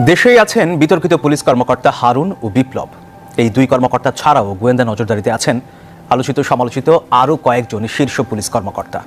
দেশেই আছেন বিতর্কিত পুলিশ কর্মকর্তা হারুন ও বিপ্লব। এই দুই কর্মকর্তা ছাড়াও গোয়েন্দা নজরদারিতে আছেন আলোচিত সমালোচিত আরও কয়েকজন শীর্ষ পুলিশ কর্মকর্তা।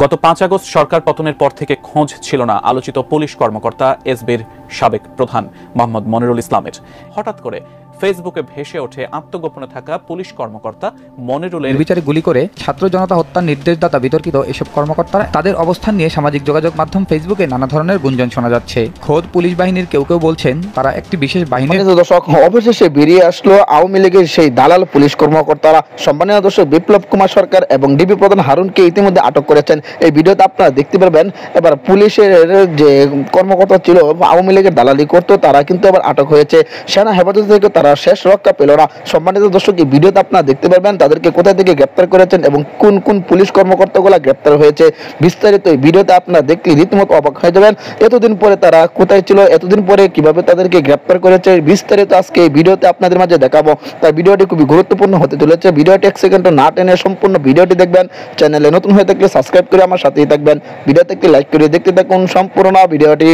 গত 5 আগস্ট সরকার পতনের পর থেকে খোঁজ ছিল না আলোচিত পুলিশ কর্মকর্তা এসবির সাবেক প্রধান মোহাম্মদ মনিরুল ইসলামের। হঠাৎ করে ফেসবুকে ভেসে ওঠে আত্মগোপনে থাকা পুলিশ কর্মকর্তা মনিরুলের বিচারে গুলি করে ছাত্র জনতা হত্যার নির্দেশদাতা বিতর্কিত এসব কর্মকর্তারা তাদের অবস্থান নিয়ে সামাজিক যোগাযোগ মাধ্যম ফেসবুকে নানা ধরনের গুঞ্জন শোনা যাচ্ছে। খোদ পুলিশ বাহিনীর কেউ কেউ বলছেন তারা একটি বিশেষ বাহিনীর। দর্শক, অবশেষে বেরিয়ে আসলো আওয়ামী লীগের সেই দালাল পুলিশ কর্মকর্তারা। সম্মানীয় দর্শক, বিপ্লব কুমার সরকার এবং ডিবি প্রধান হারুনকে ইতিমধ্যে আটক করেছেন। এই ভিডিওতে আপনারা দেখতে পারবেন। এবার পুলিশের যে কর্মকর্তা ছিল আওয়ামী লীগের দালালি করতো, তারা কিন্তু আবার আটক হয়েছে। সেনা হেফাজত থেকে তারা শেষ রক্ষা পেল না। সম্মানিত দর্শক, এই ভিডিওতে আপনারা দেখতে পারবেন তাদেরকে কোথা থেকে গ্রেপ্তার করেছেন এবং কোন কোন পুলিশ কর্মকর্তাগুলো গ্রেপ্তার হয়েছে। বিস্তারিত এই ভিডিওতে আপনারা দেখলে রীতিমতো অবাক হয়ে যাবেন। এতদিন পরে তারা কোথায় ছিল, এতদিন পরে কিভাবে তাদেরকে গ্রেপ্তার করেছে, বিস্তারিত আজকে এই ভিডিওতে আপনাদের মাঝে দেখাবো। তাই ভিডিওটি খুবই গুরুত্বপূর্ণ হতে চলেছে। ভিডিওটি 1 সেকেন্ডও না টেনে সম্পূর্ণ ভিডিওটি দেখবেন। চ্যানেলে নতুন হয়ে থাকলে সাবস্ক্রাইব করে আমার সাথেই থাকবেন। ভিডিওতে একটি লাইক করে দেখতে থাকুন সম্পূর্ণ ভিডিওটি।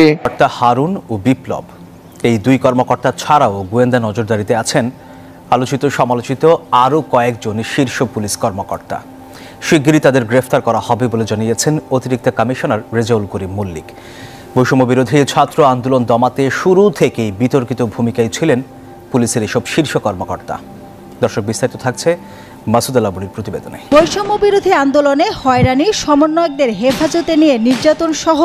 হারুন ও বিপ্লব, এই দুই কর্মকর্তা ছাড়াও গোয়েন্দা নজরদারিতে আছেন আলোচিত সমালোচিত আরও কয়েকজন শীর্ষ পুলিশ কর্মকর্তা। শিগগিরই তাদের গ্রেফতার করা হবে বলে জানিয়েছেন অতিরিক্ত কমিশনার রেজাউল করিম মল্লিক। বৈষম্য বিরোধী ছাত্র আন্দোলন দমাতে শুরু থেকেই বিতর্কিত ভূমিকায় ছিলেন পুলিশের এসব শীর্ষ কর্মকর্তা। দর্শক, বিস্তারিত থাকছে মাসুদ আল আবুলির প্রতিবেদনে। বৈষম্য বিরোধী আন্দোলনে হয়রানি, সমন্বয়কদের হেফাজতে নিয়ে নির্যাতন সহ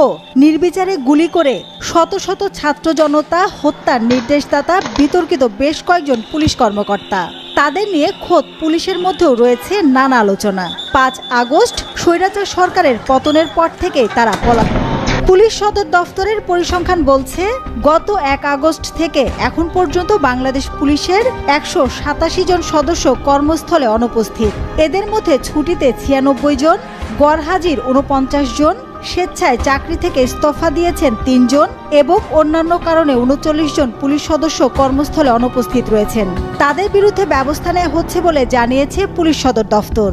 নির্বিচারে গুলি করে শত শত ছাত্র জনতা হত্যার নির্দেশদাতা বিতর্কিত বেশ কয়েকজন পুলিশ কর্মকর্তা। তাদের নিয়ে খোদ পুলিশের মধ্যেও রয়েছে নানা আলোচনা। 5 আগস্ট স্বৈরাচার সরকারের পতনের পর থেকেই তারা পলাতক। পুলিশ সদর দফতরের পরিসংখ্যান বলছে, গত 1 আগস্ট থেকে এখন পর্যন্ত বাংলাদেশ পুলিশের 187 জন সদস্য কর্মস্থলে অনুপস্থিত। এদের মধ্যে ছুটিতে 96 জন, গড়হাজির 49 জন, স্বেচ্ছায় চাকরি থেকে ইস্তফা দিয়েছেন 3 জন এবং অন্যান্য কারণে 39 জন পুলিশ সদস্য কর্মস্থলে অনুপস্থিত রয়েছেন। তাদের বিরুদ্ধে ব্যবস্থা নেওয়া হচ্ছে বলে জানিয়েছে পুলিশ সদর দফতর।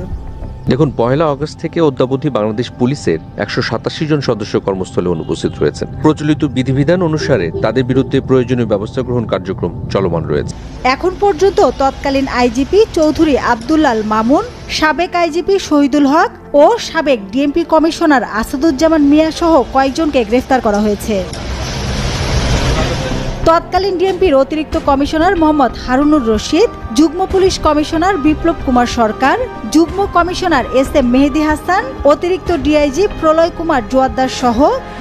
দেখুন, 1 আগস্ট থেকে অদ্যাবধি বাংলাদেশ পুলিশের 187 জন সদস্য কর্মস্থলে অনুপস্থিত রয়েছেন। প্রচলিত বিধিবিধান অনুসারে তাদের বিরুদ্ধে প্রয়োজনীয় ব্যবস্থা গ্রহণ কার্যক্রম চলমান রয়েছে। এখন পর্যন্ত তৎকালীন আইজিপি চৌধুরী আব্দুল্লাল মামুন, সাবেক আইজিপি শহীদুল হক ও সাবেক ডিএমপি কমিশনার আসাদুজ্জামান মিয়া সহ কয়েকজনকে গ্রেফতার করা হয়েছে। তৎকালীন ডিএমপির অতিরিক্ত কমিশনার মোহাম্মদ হারুনুর রশিদ, যুগ্ম পুলিশ কমিশনার বিপ্লব কুমার সরকার, যুগ্ম কমিশনার এসএম মেহেদি হাসান, অতিরিক্ত ডিআইজি প্রলয় কুমার জোয়াদ্দার সহ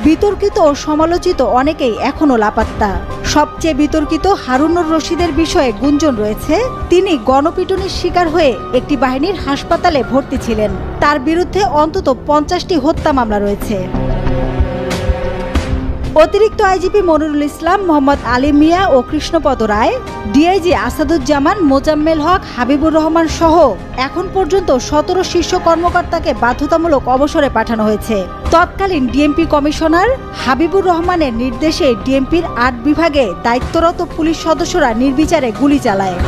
বিতর্কিত ও সমালোচিত অনেকেই এখনও লাপাত্তা। সবচেয়ে বিতর্কিত হারুনুর রশিদের বিষয়ে গুঞ্জন রয়েছে, তিনি গণপিটুনির শিকার হয়ে একটি বাহিনীর হাসপাতালে ভর্তি ছিলেন। তার বিরুদ্ধে অন্তত 50টি হত্যা মামলা রয়েছে। অতিরিক্ত আইজিপি মনিরুল ইসলাম, মোহাম্মদ আলী মিয়া ও কৃষ্ণপদ রায়, ডিআইজি আসাদুজ্জামান, মোজাম্মেল হক, হাবিবুর রহমান সহ এখন পর্যন্ত 17 শীর্ষ কর্মকর্তাকে বাধ্যতামূলক অবসরে পাঠানো হয়েছে। তৎকালীন ডিএমপি কমিশনার হাবিবুর রহমানের নির্দেশে ডিএমপির 8 বিভাগে দায়িত্বরত পুলিশ সদস্যরা নির্বিচারে গুলি চালায়।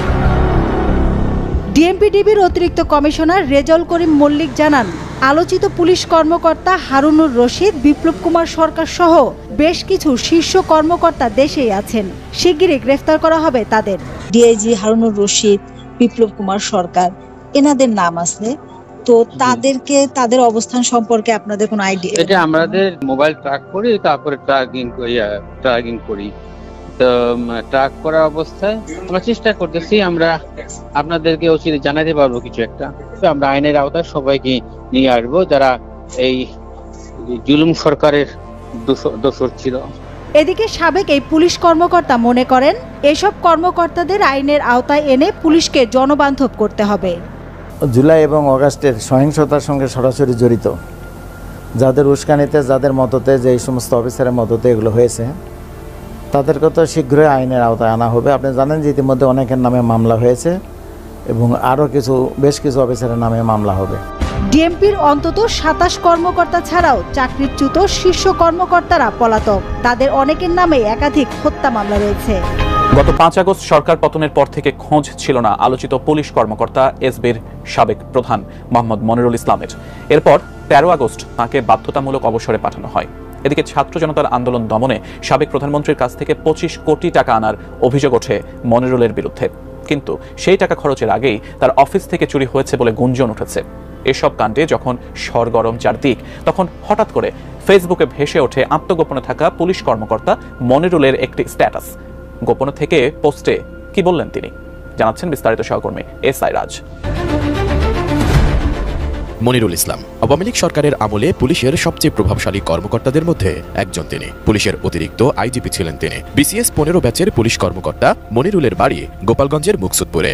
ডিএমপি ডিবির অতিরিক্ত কমিশনার রেজাউল করিম মল্লিক জানান, আলোচিত পুলিশ কর্মকর্তা হারুনুর রশিদ, বিপ্লব কুমার সরকার সহ বেশ কিছু শীর্ষ কর্মকর্তা দেশেই আছেন। শিগগিরই গ্রেফতার করা হবে তাদের। ডিআইজি হারুনুর রশিদ, বিপ্লব কুমার সরকার, এনাদের নাম আছে। তো তাদের অবস্থান সম্পর্কে আপনাদের কোনো আইডিয়া? এটা আমাদের মোবাইল ট্র্যাক করি, তারপরে ট্র্যাকিং করি। তো ট্র্যাক করা অবস্থায় আমরা চেষ্টা করতেছি, আমরা আপনাদেরকে অচিরে জানাতে পারবো কিছু একটা। আমরা আইনের আওতায় সবাইকে নিয়ে আসবো যারা এই জুলুম সরকারের দোষর ছিল। এদিকে সাবেক এই পুলিশ কর্মকর্তা মনে করেন, এসব কর্মকর্তাদের আইনের আওতায় এনে পুলিশকে জনবান্ধব করতে হবে। জুলাই এবং অগাস্টের সহিংসতার সঙ্গে সরাসরি জড়িত যাদের উস্কানিতে, যাদের মদতে, যে এই সমস্ত অফিসারের মদতে এগুলো হয়েছে, তাদেরকে তো শীঘ্রই আইনের আওতায় আনা হবে। আপনি জানেন যে ইতিমধ্যে অনেকের নামে মামলা হয়েছে এবং আরও বেশ কিছু অফিসারের নামে মামলা হবে। ডিএমপির অন্তত 27 কর্মকর্তা ছাড়াও চাকরিচ্যুত শীর্ষ কর্মকর্তারা পলাতক। তাদের অনেকের নামে একাধিক হত্যা মামলা রয়েছে। গত 5 আগস্ট সরকার পতনের পর থেকে খোঁজ ছিল না আলোচিত পুলিশ কর্মকর্তা এসবির সাবেক প্রধান মোহাম্মদ মনিরুল ইসলামের। এরপর 13 আগস্ট তাকে বাধ্যতামূলক অবসরে পাঠানো হয়। এদিকে ছাত্র জনতার আন্দোলন দমনে সাবেক প্রধানমন্ত্রীর কাছ থেকে 25 কোটি টাকা আনার অভিযোগ ওঠে মনিরুলের বিরুদ্ধে, কিন্তু সেই টাকা খরচের আগেই তার অফিস থেকে চুরি হয়েছে বলে গুঞ্জন উঠেছে। এসব কাণ্ডে যখন সরগরম চারদিক, তখন হঠাৎ করে ফেসবুকে ভেসে ওঠে আত্মগোপনে থাকা পুলিশ কর্মকর্তা মনিরুলের একটি স্ট্যাটাস। গোপনে থেকে পোস্টে কি বললেন তিনি, জানাচ্ছেন বিস্তারিত সহকর্মী এসআই রাজ। মনিরুল ইসলাম আওয়ামী লীগ সরকারের আমলে পুলিশের সবচেয়ে প্রভাবশালী কর্মকর্তাদের মধ্যে একজন তিনি। পুলিশের অতিরিক্ত আইজিপি ছিলেন তিনি। বিসিএস 15 ব্যাচের পুলিশ কর্মকর্তা মনিরুলের বাড়ি গোপালগঞ্জের মুকসুদপুরে।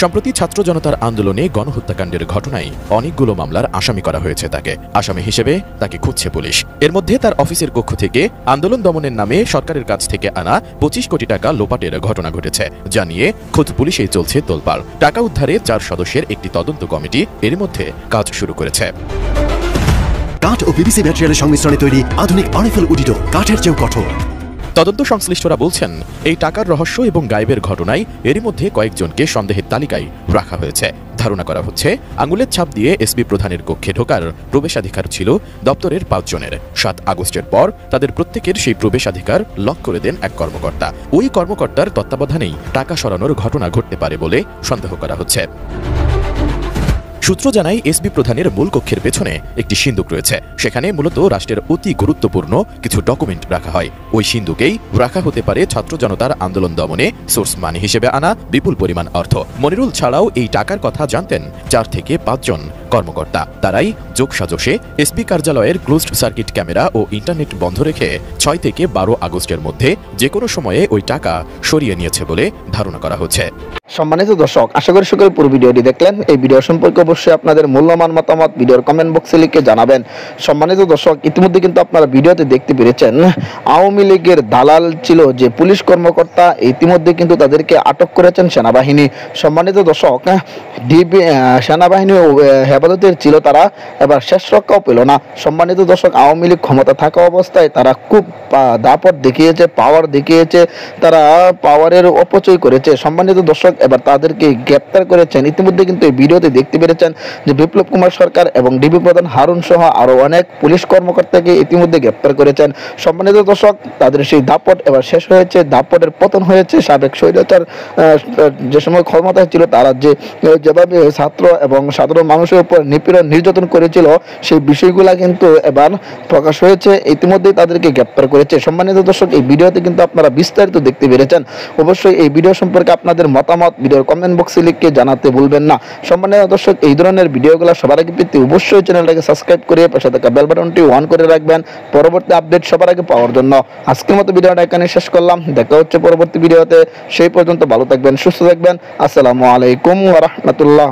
সম্প্রতি ছাত্র জনতার আন্দোলনে গণহত্যাকাণ্ডের ঘটনায় অনেকগুলো মামলার আসামি করা হয়েছে তাকে। আসামি হিসেবে তাকে খুঁজছে পুলিশ। এর মধ্যে তার অফিসের কক্ষ থেকে আন্দোলন দমনের নামে সরকারের কাছ থেকে আনা 25 কোটি টাকা লোপাটের ঘটনা ঘটেছে, যা নিয়ে খোদ পুলিশেই চলছে তোলপাড়। টাকা উদ্ধারে 4 সদস্যের একটি তদন্ত কমিটি এর মধ্যে কাজ শুরু করেছে। কাঠ ও পিভিসি ম্যাটেরিয়ালের সংমিশ্রণে তৈরি আধুনিক আরএফএল উডিডো কাঠের চেয়েও কঠোর। তদন্ত সংশ্লিষ্টরা বলছেন, এই টাকার রহস্য এবং গায়েবের ঘটনায় এরই মধ্যে কয়েকজনকে সন্দেহের তালিকায় রাখা হয়েছে। ধারণা করা হচ্ছে আঙুলের ছাপ দিয়ে এসপি প্রধানের কক্ষে ঢোকার প্রবেশাধিকার ছিল দপ্তরের 5 জনের। 7 আগস্টের পর তাদের প্রত্যেকের সেই প্রবেশাধিকার লক করে দেন এক কর্মকর্তা। ওই কর্মকর্তার তত্ত্বাবধানেই টাকা সরানোর ঘটনা ঘটতে পারে বলে সন্দেহ করা হচ্ছে। সূত্র জানায়, এসবি প্রধানের মূল কক্ষের পেছনে একটি সিন্দুক রয়েছে। সেখানে মূলত রাষ্ট্রের অতি গুরুত্বপূর্ণ কিছু ডকুমেন্ট রাখা হয়। ওই সিন্দুকেই রাখা হতে পারে ছাত্র জনতার আন্দোলন দমনে সোর্স মানি হিসেবে আনা বিপুল পরিমাণ অর্থ। মনিরুল ছাড়াও এই টাকার কথা জানতেন 4 থেকে 5 জন কর্মকর্তা। তারাই যোগসাজশে এসপি কার্যালয়ের ক্লোজড সার্কিট ক্যামেরা ও ইন্টারনেট বন্ধ রেখে 6 থেকে 12 আগস্টের মধ্যে যে কোনো সময়ে ওই টাকা সরিয়ে নিয়েছে বলে ধারণা করা হচ্ছে। সম্মানিত দর্শক, আশা করি সকলে পুরো ভিডিওটি দেখলেন। এই ভিডিও সম্পর্কে অবশ্যই আপনাদের মূল্যবান মতামত ভিডিওর কমেন্ট বক্সে লিখে জানাবেন। সম্মানিত দর্শক, ইতিমধ্যে কিন্তু আপনারা ভিডিওতে দেখতে পেরেছেন আওয়ামী লীগের দালাল ছিল যে পুলিশ কর্মকর্তা, ইতিমধ্যে কিন্তু তাদেরকে আটক করেছেন সেনাবাহিনী। সম্মানিত দর্শক, সেনাবাহিনী হেফাজতের ছিল তারা, এবার শেষ রক্ষাও পেল না। সম্মানিত দর্শক, আওয়ামী লীগ ক্ষমতা থাকা অবস্থায় তারা খুব দাপট দেখিয়েছে, পাওয়ার দেখিয়েছে, তারা পাওয়ারের অপচয় করেছে। সম্মানিত দর্শক, এবার তাদেরকে গ্রেপ্তার করেছেন। ইতিমধ্যে কিন্তু এই ভিডিওতে দেখতে পেরেছেন যে বিপ্লব কুমার সরকার এবং ডিবি প্রধান হারুন সহ আরো অনেক পুলিশ কর্মকর্তাকে ইতিমধ্যে গ্রেপ্তার করেছেন। সম্মানিত দর্শক, তাদের সেই দাপট এবার শেষ হয়েছে, দাপটের পতন হয়েছে। সাবেক স্বৈরাচার যে সময় ক্ষমতায় ছিল তারা যেভাবে ছাত্র এবং সাধারণ মানুষের উপর নিপীড়ন নির্যাতন করেছিল, সেই বিষয়গুলা কিন্তু এবার প্রকাশ হয়েছে। ইতিমধ্যেই তাদেরকে গ্রেপ্তার করেছে। সম্মানিত দর্শক, এই ভিডিওতে কিন্তু আপনারা বিস্তারিত দেখতে পেরেছেন। অবশ্যই এই ভিডিও সম্পর্কে আপনাদের মতামত ভিডিওর কমেন্ট বক্সে লিখে জানাতে ভুলবেন না। সম্মানিত দর্শক, এই ধরনের ভিডিওগুলো সবার আগে পেতে অবশ্যই চ্যানেলটাকে সাবস্ক্রাইব করে পাশে থাকা বেল বাটনটি অন করে রাখবেন পরবর্তী আপডেট সবার আগে পাওয়ার জন্য। আজকের মতো ভিডিওটা এখানে শেষ করলাম। দেখা হচ্ছে পরবর্তী ভিডিওতে। সেই পর্যন্ত ভালো থাকবেন, সুস্থ থাকবেন। আসসালামু আলাইকুম ওয়া রাহমাতুল্লাহ।